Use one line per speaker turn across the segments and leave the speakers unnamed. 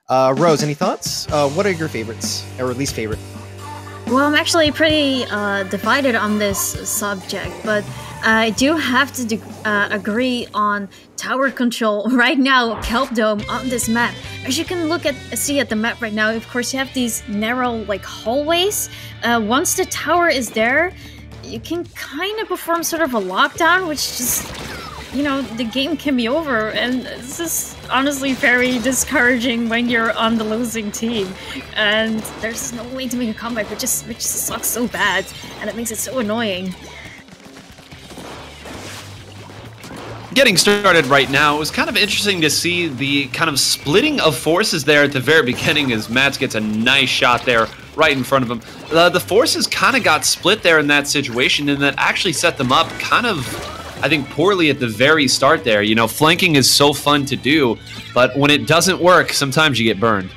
Rose, any thoughts? What are your favorites, or least favorite?
Well, I'm actually pretty divided on this subject, but I do have to agree on tower control right now, Kelp Dome on this map. As you can see at the map right now, of course you have these narrow like hallways. Once the tower is there, you can kind of perform sort of a lockdown, which just, you know, the game can be over, and this is honestly very discouraging when you're on the losing team, and there's no way to make a comeback, which just sucks so bad, and it makes it so annoying.
Getting started right now, it was kind of interesting to see the kind of splitting of forces there at the very beginning as Mats gets a nice shot there right in front of him. The forces kind of got split there in that situation, and that actually set them up kind of, I think, poorly at the very start there. You know, flanking is so fun to do, but when it doesn't work, sometimes you get burned.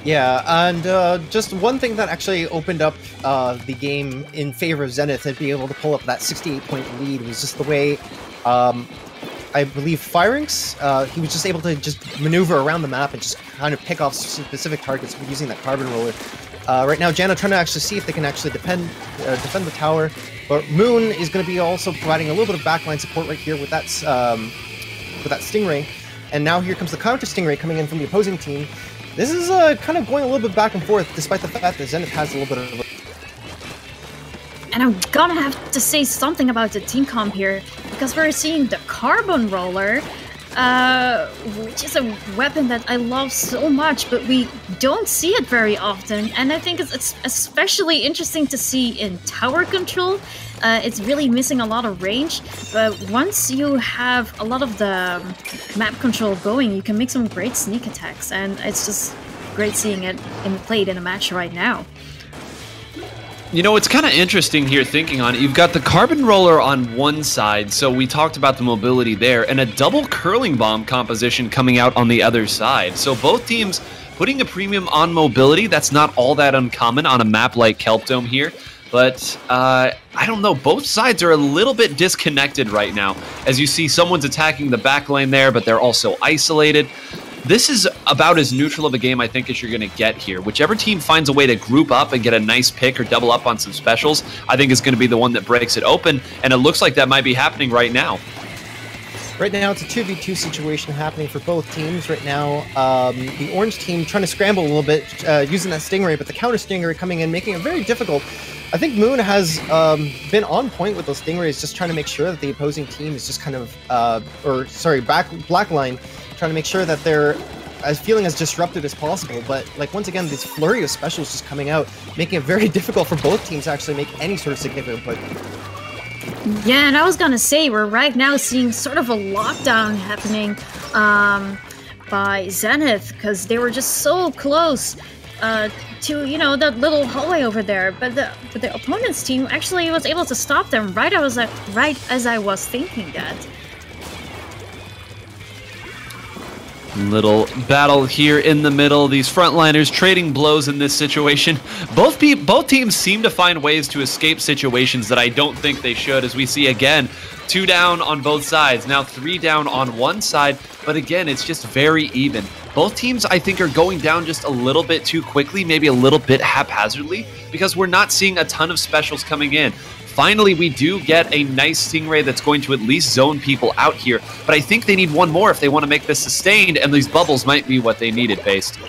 Yeah, and just one thing that actually opened up the game in favor of Zenith and being able to pull up that 68-point lead was just the way, I believe, Pharynx, he was just able to just maneuver around the map and just kind of pick off specific targets using that carbon roller. Right now, Janna trying to actually see if they can actually defend the tower, but Moon is going to be also providing a little bit of backline support right here with that Stingray, and now here comes the counter Stingray coming in from the opposing team. This is kind of going a little bit back and forth, despite the fact that Zenith has a little bit of...
And I'm gonna have to say something about the team comp here, because we're seeing the carbon roller, which is a weapon that I love so much, but we don't see it very often, and I think it's especially interesting to see in tower control. It's really missing a lot of range, but once you have a lot of the map control going, you can make some great sneak attacks, and it's just great seeing it played in a match right now.
You know, it's kind of interesting here thinking on it. You've got the carbon roller on one side, so we talked about the mobility there, and a double curling bomb composition coming out on the other side. So both teams putting a premium on mobility. That's not all that uncommon on a map like Kelp Dome here. But, I don't know, both sides are a little bit disconnected right now. As you see, someone's attacking the back lane there, but they're also isolated. This is about as neutral of a game, I think, as you're going to get here. Whichever team finds a way to group up and get a nice pick or double up on some specials, I think is going to be the one that breaks it open, and it looks like that might be happening right now.
Right now, it's a 2v2 situation happening for both teams. Right now, the orange team trying to scramble a little bit using that Stingray, but the counter Stingray coming in, making it very difficult. I think Moon has been on point with those Stingrays, just trying to make sure that the opposing team is just kind of, Blackline, trying to make sure that they're feeling as disrupted as possible. But, like, once again, this flurry of specials just coming out, making it very difficult for both teams to actually make any sort of significant play.
Yeah, and I was gonna say, we're right now seeing sort of a lockdown happening by Zenith, because they were just so close to, you know, that little hallway over there, but the opponent's team actually was able to stop them right as I was thinking that.
Little battle here in the middle. These frontliners trading blows in this situation. Both teams seem to find ways to escape situations that I don't think they should, as we see again, 2 down on both sides, now 3 down on one side, but again, it's just very even. Both teams, I think, are going down just a little bit too quickly, maybe a little bit haphazardly, because we're not seeing a ton of specials coming in. Finally, we do get a nice Stingray that's going to at least zone people out here, but I think they need one more if they want to make this sustained, and these bubbles might be what they needed, Based.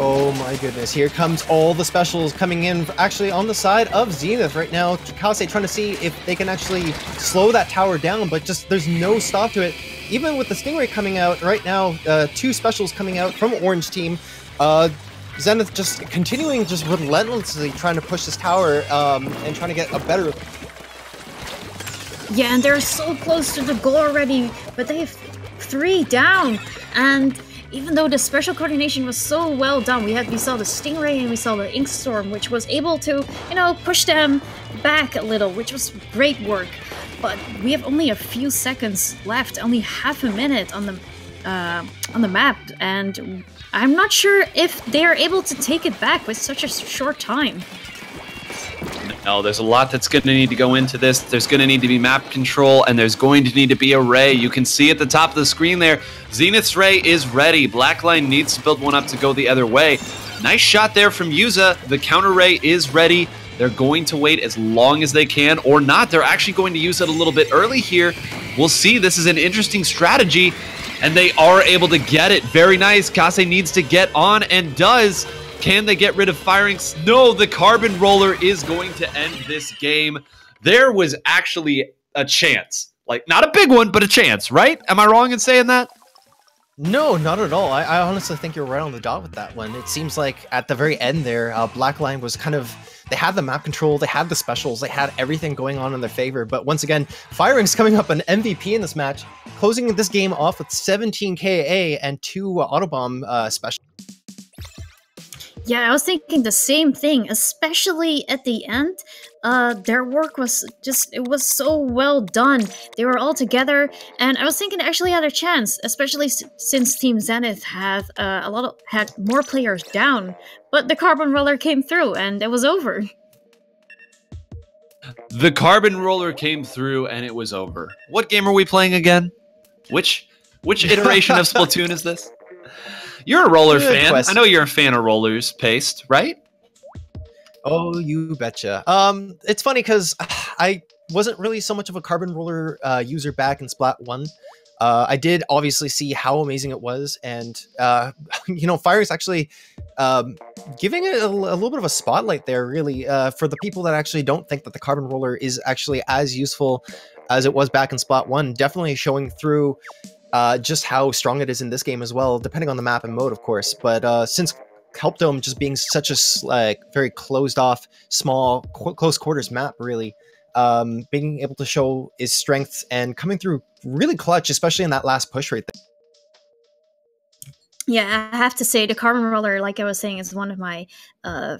Oh my goodness, here comes all the specials coming in, actually on the side of Zenith right now. Kase trying to see if they can actually slow that tower down, but just there's no stop to it. Even with the Stingray coming out right now, 2 specials coming out from Orange Team, Zenith just continuing, just relentlessly trying to push this tower and trying to get a better...
Yeah, and they're so close to the goal already, but they have 3 down, and even though the special coordination was so well done, we saw the Stingray and we saw the Inkstorm, which was able to, you know, push them back a little, which was great work. But we have only a few seconds left, only half a minute on the map, and I'm not sure if they are able to take it back with such a short time.
No, there's a lot that's going to need to go into this. There's going to need to be map control, and there's going to need to be a Ray. You can see at the top of the screen there, Zenith's Ray is ready. Blackline needs to build one up to go the other way. Nice shot there from Yuza. The counter Ray is ready. They're going to wait as long as they can, or not. They're actually going to use it a little bit early here. We'll see. This is an interesting strategy, and they are able to get it. Very nice. Kase needs to get on, and does. Can they get rid of Firings? No, the Carbon Roller is going to end this game. There was actually a chance. Like, not a big one, but a chance, right? Am I wrong in saying that?
No, not at all. I honestly think you're right on the dot with that one. It seems like at the very end there, Blackline was kind of... They had the map control, they had the specials, they had everything going on in their favor. But once again, Firings coming up an MVP in this match, closing this game off with 17 KA and 2 Autobomb specials.
Yeah, I was thinking the same thing, especially at the end. Their work was just, it was so well done. They were all together, and I was thinking they actually had a chance, especially since Team Zenith had had more players down. But the Carbon Roller came through, and it was over.
The Carbon Roller came through, and it was over. What game are we playing again? Which iteration of Splatoon is this? You're a roller fan.
Question.
I know you're a fan of rollers, Paste, right?
Oh, you betcha. It's funny because I wasn't really so much of a Carbon Roller user back in Splat 1. I did obviously see how amazing it was, and you know, Fire is actually giving it a little bit of a spotlight there, really, for the people that actually don't think that the Carbon Roller is actually as useful as it was back in Splat 1. Definitely showing through just how strong it is in this game as well, depending on the map and mode, of course. But since Help Dome just being such a very closed off, small, close quarters map, really, being able to show his strengths and coming through really clutch, especially in that last push right there.
Yeah, I have to say, the Carbon Roller, like I was saying, is one of my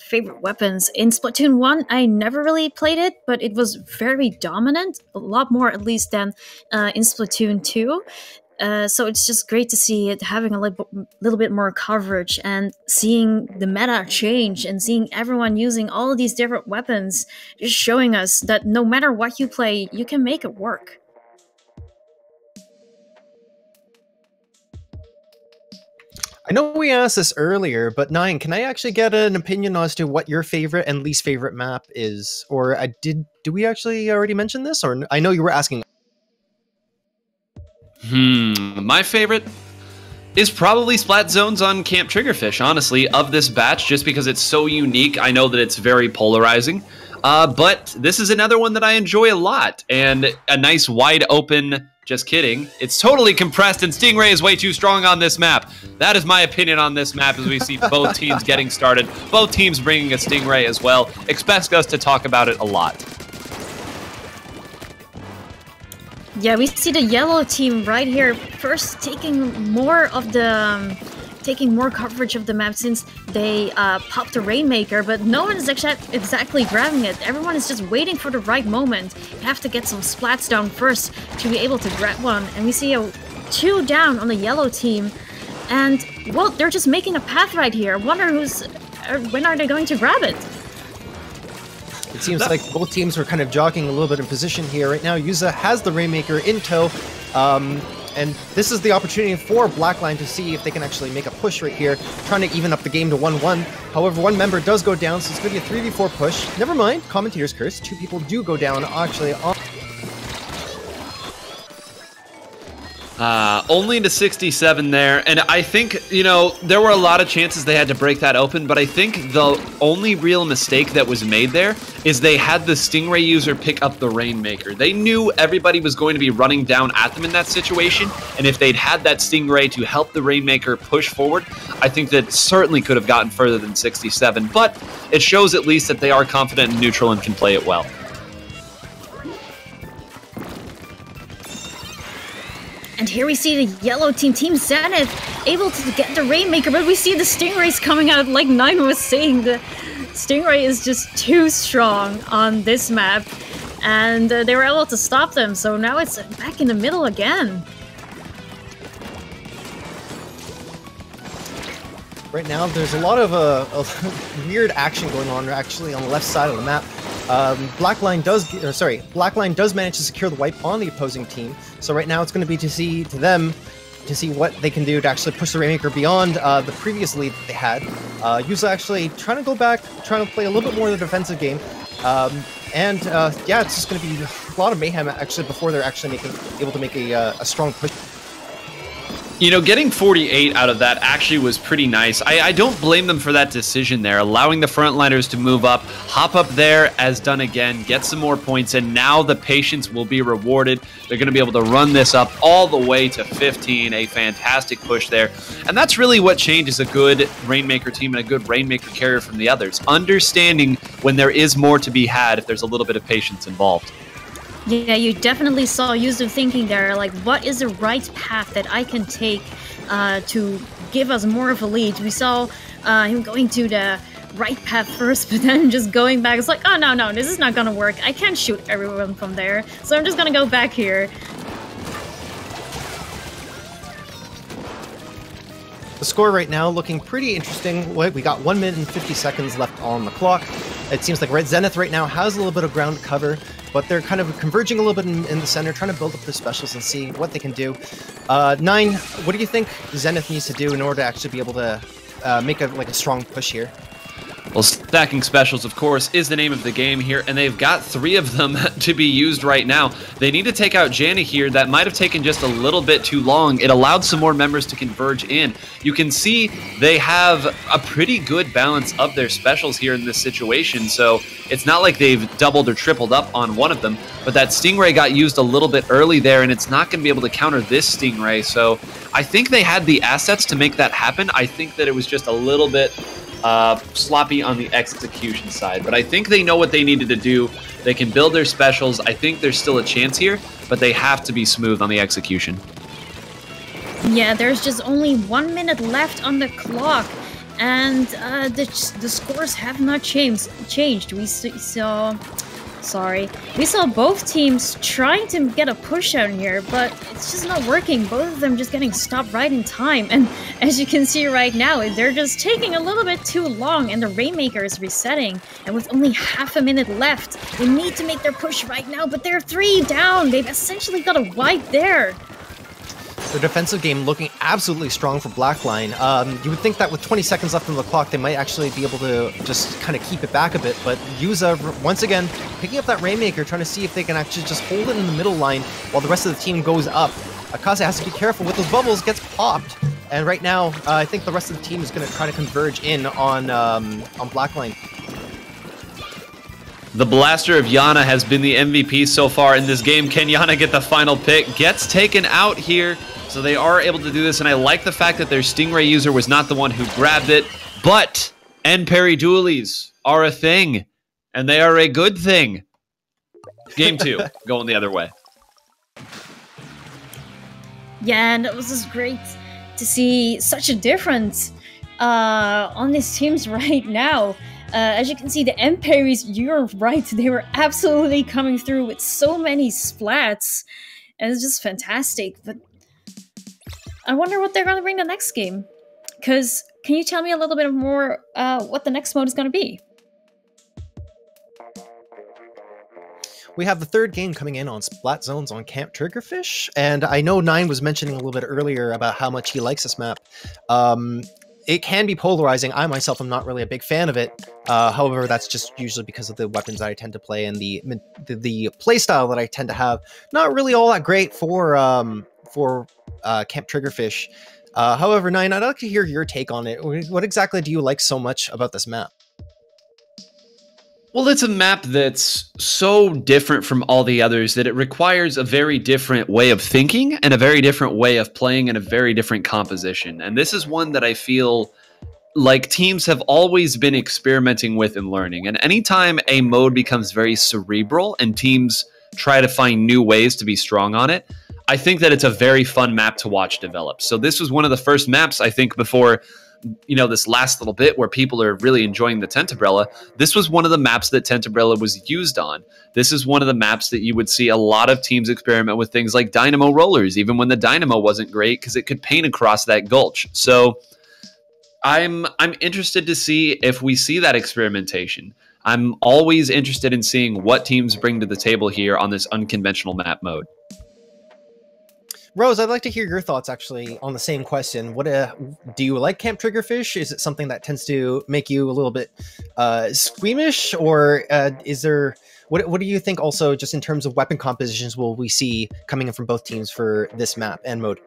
favorite weapons. In Splatoon 1, I never really played it, but it was very dominant, a lot more at least than in Splatoon 2. So it's just great to see it having a little bit more coverage, and seeing the meta change, and seeing everyone using all of these different weapons, just showing us that no matter what you play, you can make it work.
I know we asked this earlier, but Nine, can I actually get an opinion as to what your favorite and least favorite map is? Or did we actually already mention this? Or I know you were asking.
My favorite is probably Splat Zones on Camp Triggerfish, honestly, of this batch, just because it's so unique. I know that it's very polarizing, but this is another one that I enjoy a lot, and a nice wide open, just kidding, it's totally compressed, and Stingray is way too strong on this map. That is my opinion on this map, as we see both teams getting started, both teams bringing a Stingray as well. Expect us to talk about it a lot.
Yeah, we see the yellow team right here first taking more of the taking more coverage of the map, since they popped the Rainmaker, but no one is exactly grabbing it. Everyone is just waiting for the right moment. You have to get some splats down first to be able to grab one, and we see a 2 down on the yellow team, and well, they're just making a path right here. I wonder when are they going to grab it?
It seems like both teams are kind of jockeying a little bit in position here. Right now, Yuza has the Rainmaker in tow, and this is the opportunity for Blackline to see if they can actually make a push right here, trying to even up the game to 1-1. However, one member does go down, so it's going to be a 3v4 push. Never mind, commentator's curse. 2 people do go down, actually.
Only to 67 there, and I think, you know, there were a lot of chances they had to break that open, but I think the only real mistake that was made there is they had the Stingray user pick up the Rainmaker. They knew everybody was going to be running down at them in that situation, and if they'd had that Stingray to help the Rainmaker push forward, I think that certainly could have gotten further than 67, but it shows at least that they are confident in neutral and can play it well.
And here we see the yellow team, Team Zenith, able to get the Rainmaker, but we see the Stingrays coming out. Like Nine was saying, the Stingray is just too strong on this map, and they were able to stop them, so now it's back in the middle again.
Right now, there's a lot of weird action going on actually on the left side of the map. Blackline does manage to secure the wipe on the opposing team. So right now it's going to be to see what they can do to actually push the Rainmaker beyond the previous lead that they had. Yuza actually trying to go back, trying to play a little bit more of the defensive game. Yeah, it's just going to be a lot of mayhem actually before they're actually able to make a strong push.
You know, getting 48 out of that actually was pretty nice. I don't blame them for that decision there, allowing the frontliners to move up, hop up there as done again, get some more points, and now the patience will be rewarded. They're going to be able to run this up all the way to 15, a fantastic push there. And that's really what changes a good Rainmaker team and a good Rainmaker carrier from the others, understanding when there is more to be had if there's a little bit of patience involved.
Yeah, you definitely saw Yuzu thinking there, like, what is the right path that I can take to give us more of a lead? We saw him going to the right path first, but then just going back. It's like, oh, no, this is not gonna work. I can't shoot everyone from there, so I'm just gonna go back here.
The score right now looking pretty interesting. We got 1 minute and 50 seconds left on the clock. It seems like Red Zenith right now has a little bit of ground to cover, but they're kind of converging a little bit in the center, trying to build up their specials and see what they can do. Nine, what do you think Zenith needs to do in order to actually be able to make a strong push here?
Well, stacking specials, of course, is the name of the game here, and they've got 3 of them to be used right now. They need to take out Janna here. That might have taken just a little bit too long. It allowed some more members to converge in. You can see they have a pretty good balance of their specials here in this situation, so it's not like they've doubled or tripled up on one of them, but that Stingray got used a little bit early there, and it's not going to be able to counter this Stingray, so I think they had the assets to make that happen. I think that it was just a little bit sloppy on the execution side, but I think they know what they needed to do. They can build their specials. I think there's still a chance here, but they have to be smooth on the execution.
Yeah, there's just only 1 minute left on the clock, and the scores have not changed. We saw both teams trying to get a push out here, but it's just not working. Both of them just getting stopped right in time. And as you can see right now, they're just taking a little bit too long, and the Rainmaker is resetting. And with only half a minute left, they need to make their push right now, but they're 3 down. They've essentially got a wipe there.
Their defensive game looking absolutely strong for Blackline. You would think that with 20 seconds left on the clock, they might actually be able to just kind of keep it back a bit, but Yuza, once again, picking up that Rainmaker, trying to see if they can actually just hold it in the middle line while the rest of the team goes up. Akaze has to be careful with those bubbles, gets popped, and right now, I think the rest of the team is going to try to converge in on Blackline.
The Blaster of Yana has been the MVP so far in this game. Can Yana get the final pick? Gets taken out here, so they are able to do this, and I like the fact that their Stingray user was not the one who grabbed it, but end parry dualies are a thing, and they are a good thing. Game 2, going the other way.
Yeah, and it was just great to see such a difference on these teams right now. As you can see, the end parries, you're right, they were absolutely coming through with so many splats, and it's just fantastic. But I wonder what they're going to bring the next game. Because, can you tell me a little bit more what the next mode is going to be?
We have the 3rd game coming in on Splat Zones on Camp Triggerfish, and I know Nine was mentioning a little bit earlier about how much he likes this map. It can be polarizing. I myself am not really a big fan of it. However, that's just usually because of the weapons that I tend to play and the playstyle that I tend to have. Not really all that great for Camp Triggerfish. However, Nine, I'd like to hear your take on it. What exactly do you like so much about this map?
Well, it's a map that's so different from all the others that it requires a very different way of thinking and a very different way of playing and a very different composition. And this is one that I feel like teams have always been experimenting with and learning. And anytime a mode becomes very cerebral and teams try to find new ways to be strong on it, I think that it's a very fun map to watch develop. So this was one of the first maps, I think, before this last little bit where people are really enjoying the Tentebrella. This was one of the maps that Tentebrella was used on. This is one of the maps that you would see a lot of teams experiment with things like Dynamo Rollers, even when the Dynamo wasn't great, because it could paint across that gulch. So I'm interested to see if we see that experimentation. I'm always interested in seeing what teams bring to the table here on this unconventional map mode.
Rose, I'd like to hear your thoughts actually on the same question. What do you like Camp Triggerfish? Is it something that tends to make you a little bit squeamish, or is there what do you think also just in terms of weapon compositions will we see coming in from both teams for this map and mode?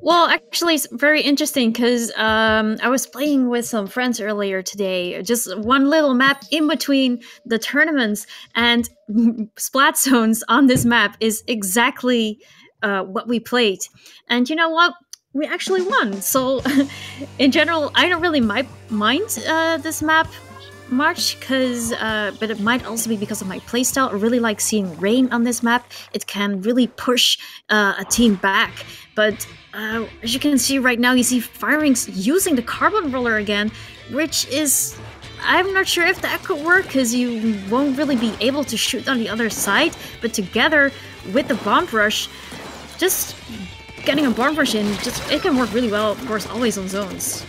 Well, actually, it's very interesting because I was playing with some friends earlier today. Just one little map in between the tournaments, and splat zones on this map is exactly what we played. And you know what? We actually won. So, in general, I don't really mind this map much, but it might also be because of my playstyle. I really like seeing rain on this map. It can really push a team back. But as you can see right now, you see Firings using the carbon roller again, which is... I'm not sure if that could work, because you won't really be able to shoot on the other side, but together with the bomb rush, just getting a bomb rush in, it can work really well, of course, always on zones.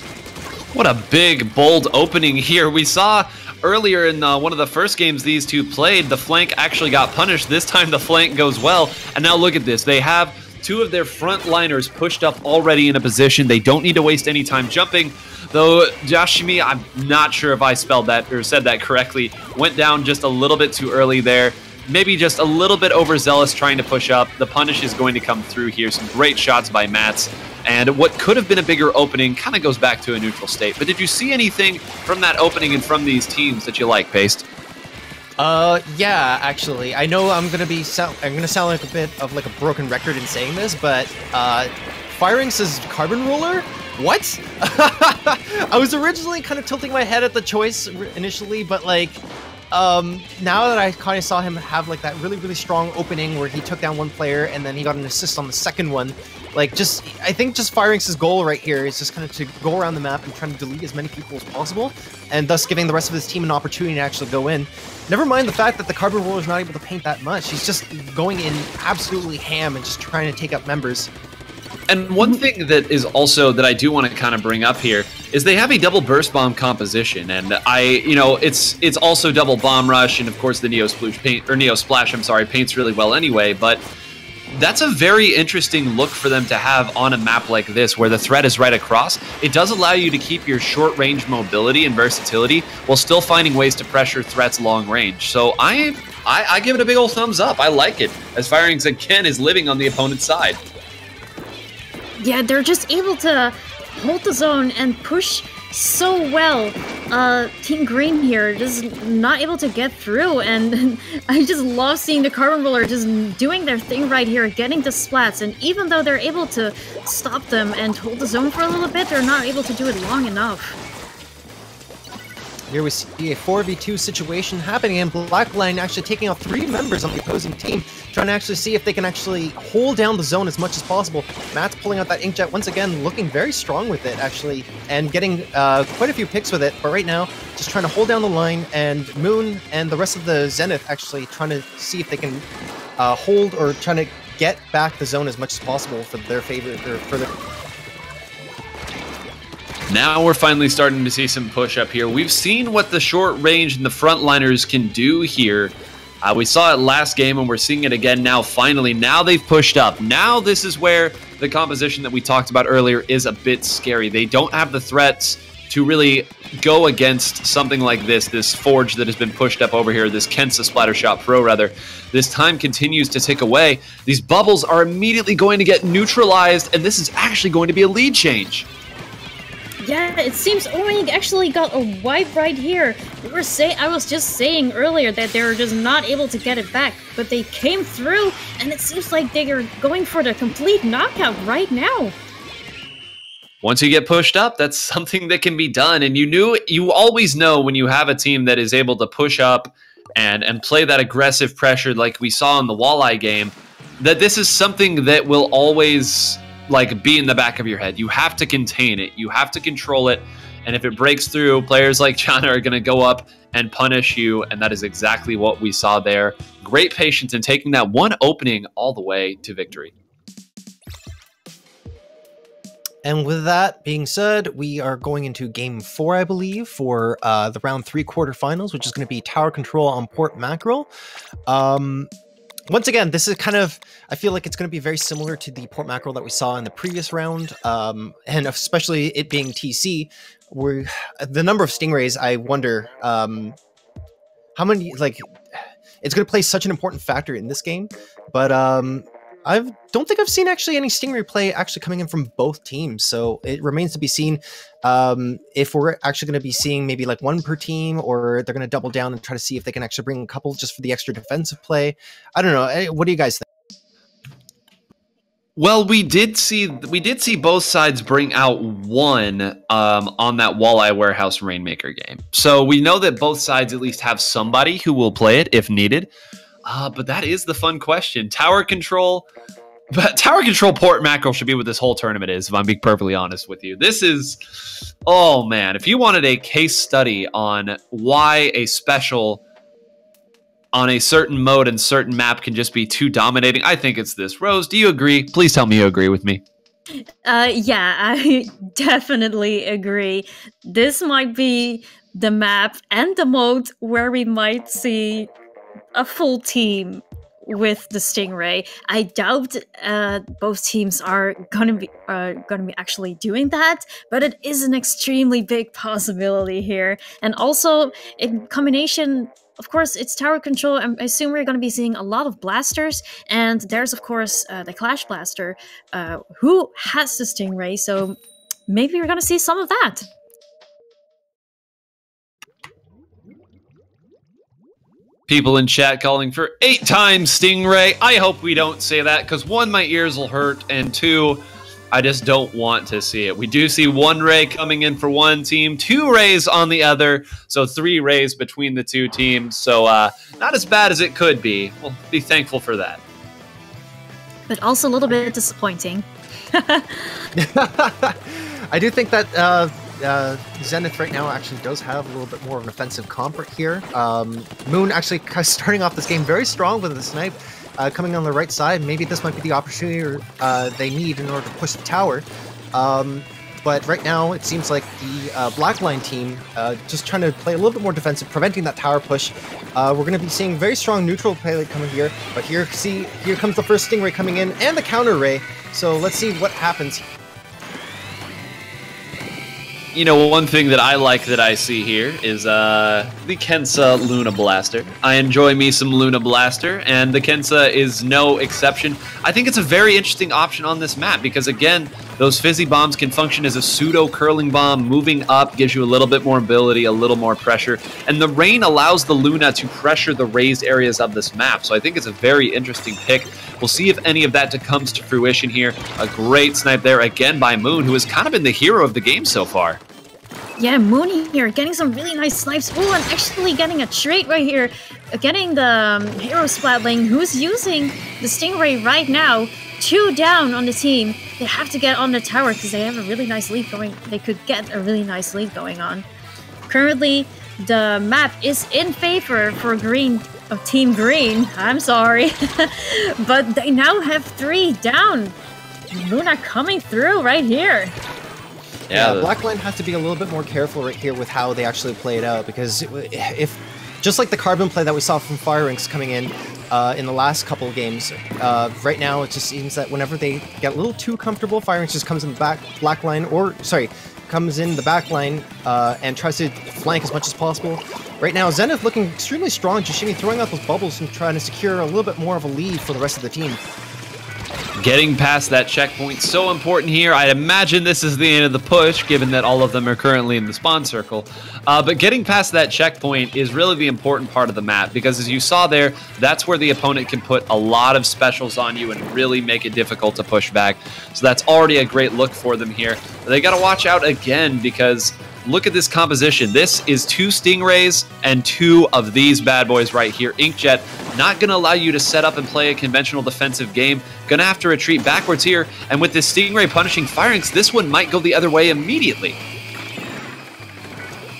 What a big, bold opening here. We saw earlier in one of the first games these two played, the flank actually got punished. This time the flank goes well, and now look at this. They have two of their front liners pushed up already in a position. They don't need to waste any time jumping, though Joshimi, I'm not sure if I spelled that or said that correctly, went down just a little bit too early there. Maybe just a little bit overzealous trying to push up. The punish is going to come through here. Some great shots by Mats. And what could have been a bigger opening kind of goes back to a neutral state. But did you see anything from that opening and from these teams that you like, Paste?
Yeah, actually. I know I'm gonna sound like a bit of like a broken record in saying this, but Firings is carbon roller? What? I was originally kind of tilting my head at the choice initially, but like now that I kind of saw him have like that really, really strong opening where he took down one player and then he got an assist on the second one, like I think Firings' goal right here is just kind of to go around the map and trying to delete as many people as possible, and thus giving the rest of his team an opportunity to actually go in. Never mind the fact that the carbon roller is not able to paint that much. He's just going in absolutely ham and just trying to take up members.
And one thing that is also that I do want to kind of bring up here is they have a double burst bomb composition, and it's also double bomb rush, and of course the Neo Splash, paints really well anyway, but that's a very interesting look for them to have on a map like this where the threat is right across. It does allow you to keep your short range mobility and versatility while still finding ways to pressure threats long range. So I give it a big old thumbs up. I like it, as Firings again is living on the opponent's side.
Yeah, they're just able to hold the zone and push so well. Team Green here just not able to get through, and I just love seeing the carbon roller just doing their thing right here, getting the splats, and even though they're able to stop them and hold the zone for a little bit, they're not able to do it long enough.
Here we see a 4v2 situation happening, and Blackline actually taking out 3 members on the opposing team, trying to actually see if they can actually hold down the zone as much as possible. Matt's pulling out that Inkjet once again, looking very strong with it, actually, and getting quite a few picks with it. But right now, just trying to hold down the line, and Moon and the rest of the Zenith actually trying to see if they can hold or trying to get back the zone as much as possible for their favor, or for their...
Now we're finally starting to see some push up here. We've seen what the short range and the frontliners can do here. We saw it last game, and we're seeing it again now finally. Now they've pushed up. Now this is where the composition that we talked about earlier is a bit scary. They don't have the threats to really go against something like this Forge that has been pushed up over here, this Kensa Splattershot Pro rather. This time continues to tick away. These bubbles are immediately going to get neutralized, and this is actually going to be a lead change.
Yeah, it seems Oing actually got a wipe right here. I was just saying earlier that they were just not able to get it back, but they came through, and it seems like they are going for the complete knockout right now.
Once you get pushed up, that's something that can be done, and you always know when you have a team that is able to push up and play that aggressive pressure like we saw in the Walleye game, that this is something that will always be in the back of your head. You have to contain it. You have to control it. And if it breaks through, players like Chana are going to go up and punish you. And that is exactly what we saw there. Great patience in taking that one opening all the way to victory.
And with that being said, we are going into game 4, I believe, for the round 3 quarterfinals, which is going to be Tower Control on Port Mackerel. Once again, this is kind of, I feel like it's going to be very similar to the Port Mackerel that we saw in the previous round, and especially it being TC, where the number of Stingrays, I wonder how many, like, it's going to play such an important factor in this game, but I don't think I've seen actually any Stingray play actually coming in from both teams, so it remains to be seen if we're actually going to be seeing maybe like one per team, or they're going to double down and try to see if they can actually bring a couple just for the extra defensive play. I don't know. What do you guys think?
Well, we did see both sides bring out one on that Walleye Warehouse Rainmaker game. So we know that both sides at least have somebody who will play it if needed. But that is the fun question. Tower Control Port Mackerel should be what this whole tournament is, if I'm being perfectly honest with you. This is, oh man, if you wanted a case study on why a special on a certain mode and certain map can just be too dominating, I think it's this. Rose, do you agree? Please tell me you agree with me.
Yeah, I definitely agree. This might be the map and the mode where we might see a full team with the Stingray. I doubt both teams are gonna be actually doing that, but it is an extremely big possibility here. And also, in combination, of course, it's Tower Control. I assume we're going to be seeing a lot of blasters, and there's, of course, the Clash Blaster, who has the Stingray, so maybe we're going to see some of that.
People in chat calling for 8 times Stingray. I hope we don't say that, because 1, my ears will hurt, and 2, I just don't want to see it. We do see 1 Ray coming in for one team, 2 Rays on the other, so 3 Rays between the 2 teams. So not as bad as it could be. We'll be thankful for that.
But also a little bit disappointing.
I do think that Zenith right now actually does have a little bit more of an offensive comp right here. Moon actually starting off this game very strong with the snipe coming on the right side. Maybe this might be the opportunity they need in order to push the tower. But right now it seems like the Blackline team just trying to play a little bit more defensive, preventing that tower push. We're going to be seeing very strong neutral play coming here. But here comes the first Stingray coming in and the counter Ray. So let's see what happens.
You know, one thing that I like that I see here is the Kensa Luna Blaster. I enjoy me some Luna Blaster, and the Kensa is no exception. I think it's a very interesting option on this map because, again, those fizzy bombs can function as a pseudo curling bomb. Moving up gives you a little bit more ability, a little more pressure, and the rain allows the Luna to pressure the raised areas of this map. So I think it's a very interesting pick. We'll see if any of that comes to fruition here. A great snipe there again by Moon, who has kind of been the hero of the game so far.
Yeah, Moon here, getting some really nice snipes. Oh, and actually getting a trade right here. Getting the hero Splatling, who's using the Stingray right now. 2 down on the team. They have to get on the tower because they have a really nice lead going. They could get a really nice lead going on. Currently, the map is in favor for Team Green. I'm sorry. But they now have 3 down. Luna coming through right here.
Yeah, Blackline has to be a little bit more careful right here with how they actually play it out, because if, just like the Carbon play that we saw from Firinx coming in the last couple of games, right now it just seems that whenever they get a little too comfortable, Firinx just comes in the back line, comes in the back line and tries to flank as much as possible. Right now, Zenith looking extremely strong, Jashimi throwing out those bubbles and trying to secure a little bit more of a lead for the rest of the team.
Getting past that checkpoint, so important here. I'd imagine this is the end of the push, given that all of them are currently in the spawn circle. But getting past that checkpoint is really the important part of the map, because as you saw there, that's where the opponent can put a lot of specials on you and really make it difficult to push back. So that's already a great look for them here. They got to watch out again, because look at this composition. This is 2 Stingrays and 2 of these bad boys right here. Inkjet not going to allow you to set up and play a conventional defensive game. Going to have to retreat backwards here. And with this Stingray punishing Firinx, this one might go the other way immediately.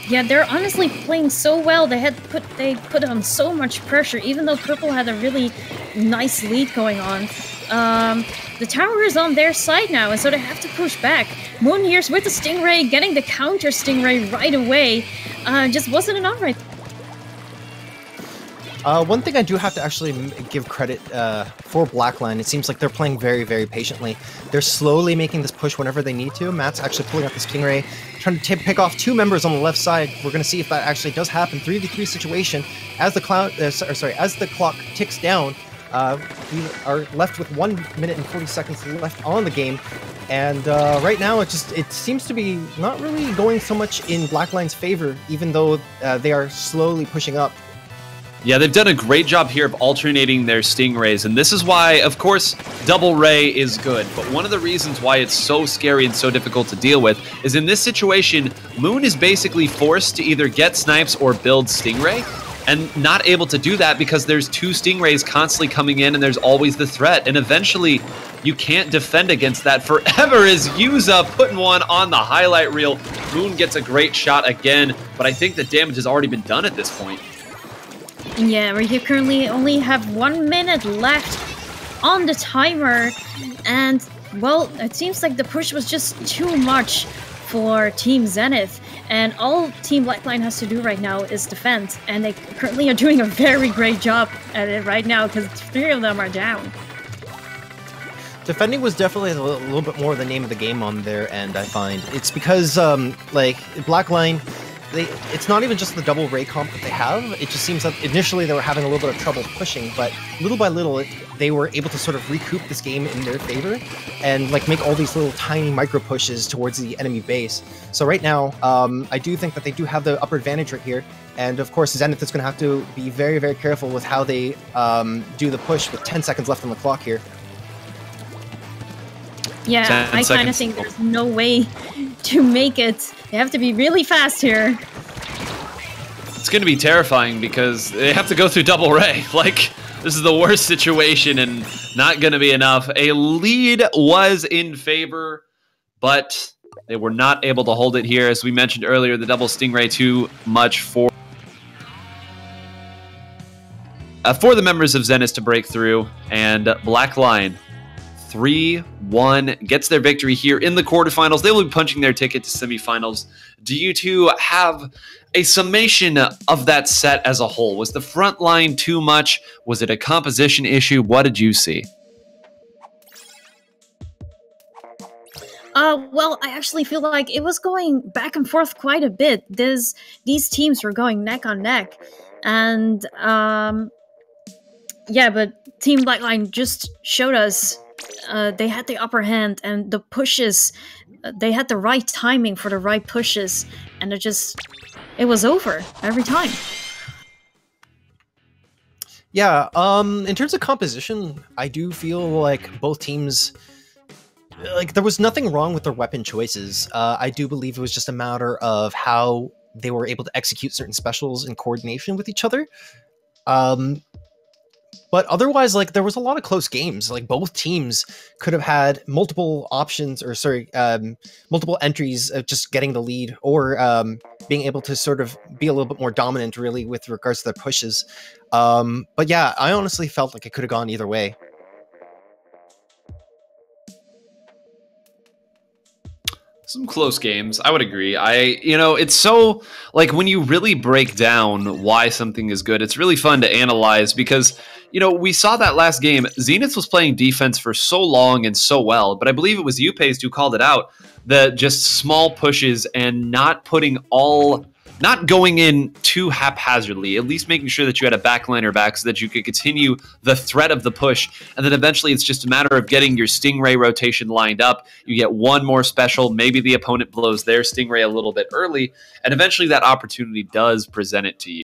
Yeah, they're honestly playing so well. They put on so much pressure, even though Purple had a really nice lead going on. the tower is on their side now, and so they have to push back. Moon here's with the Stingray, getting the counter Stingray right away. Just wasn't enough right.
One thing I do have to actually give credit for Blackline, it seems like they're playing very, very patiently. They're slowly making this push whenever they need to. Matt's actually pulling out the Stingray, trying to pick off 2 members on the left side. We're going to see if that actually does happen. 3v3 situation. As the clock ticks down, we are left with 1 minute and 40 seconds left on the game. And right now, it seems to be not really going so much in Blackline's favor, even though they are slowly pushing up.
Yeah, they've done a great job here of alternating their Stingrays, and this is why, of course, Double Ray is good. But one of the reasons why it's so scary and so difficult to deal with is in this situation, Moon is basically forced to either get snipes or build Stingray, and not able to do that because there's 2 Stingrays constantly coming in and there's always the threat. And eventually, you can't defend against that forever as Yuza putting one on the highlight reel. Moon gets a great shot again, but I think the damage has already been done at this point.
Yeah, we currently only have 1 minute left on the timer, and, well, it seems like the push was just too much for Team Zenith, and all Team Blackline has to do right now is defend, and they currently are doing a very great job at it right now, because 3 of them are down.
Defending was definitely a little bit more the name of the game on their end, I find. It's because, like, Blackline, it's not even just the double ray comp that they have. It just seems that initially they were having a little bit of trouble pushing, but little by little they were able to sort of recoup this game in their favor and like make all these little tiny micro pushes towards the enemy base. So right now, I do think that they do have the upper advantage right here. And of course, Zenith is going to have to be very, very careful with how they do the push with 10 seconds left on the clock here.
Yeah, I kind of think there's no way to make it. They have to be really fast here.
It's going to be terrifying because they have to go through double ray. Like, this is the worst situation and not going to be enough. A lead was in favor, but they were not able to hold it here. As we mentioned earlier, the double Stingray too much for the members of Zenith to break through, and Blackline 3-1 gets their victory here in the quarterfinals. They will be punching their ticket to semifinals. Do you two have a summation of that set as a whole? Was the front line too much? Was it a composition issue? What did you see?
Well, I actually feel like it was going back and forth quite a bit. These teams were going neck on neck. And, yeah, but Team Blackline just showed us they had the upper hand, and the pushes, they had the right timing for the right pushes, and it was over every time.
Yeah, in terms of composition, I do feel like both teams, like, there was nothing wrong with their weapon choices. I do believe it was just a matter of how they were able to execute certain specials in coordination with each other. But otherwise, like, there was a lot of close games. Like, both teams could have had multiple options, or sorry, multiple entries of just getting the lead, or being able to sort of be a little bit more dominant, really, with regards to their pushes. But yeah, I honestly felt like it could have gone either way.
Some close games, I would agree. It's so, like, when you really break down why something is good, it's really fun to analyze because, we saw that last game. Zenith was playing defense for so long and so well, but I believe it was Upace who called it out, the just small pushes and not going in too haphazardly, at least making sure that you had a backliner back so that you could continue the threat of the push. And then eventually it's just a matter of getting your Stingray rotation lined up. You get one more special, maybe the opponent blows their Stingray a little bit early, and eventually that opportunity does present it to you.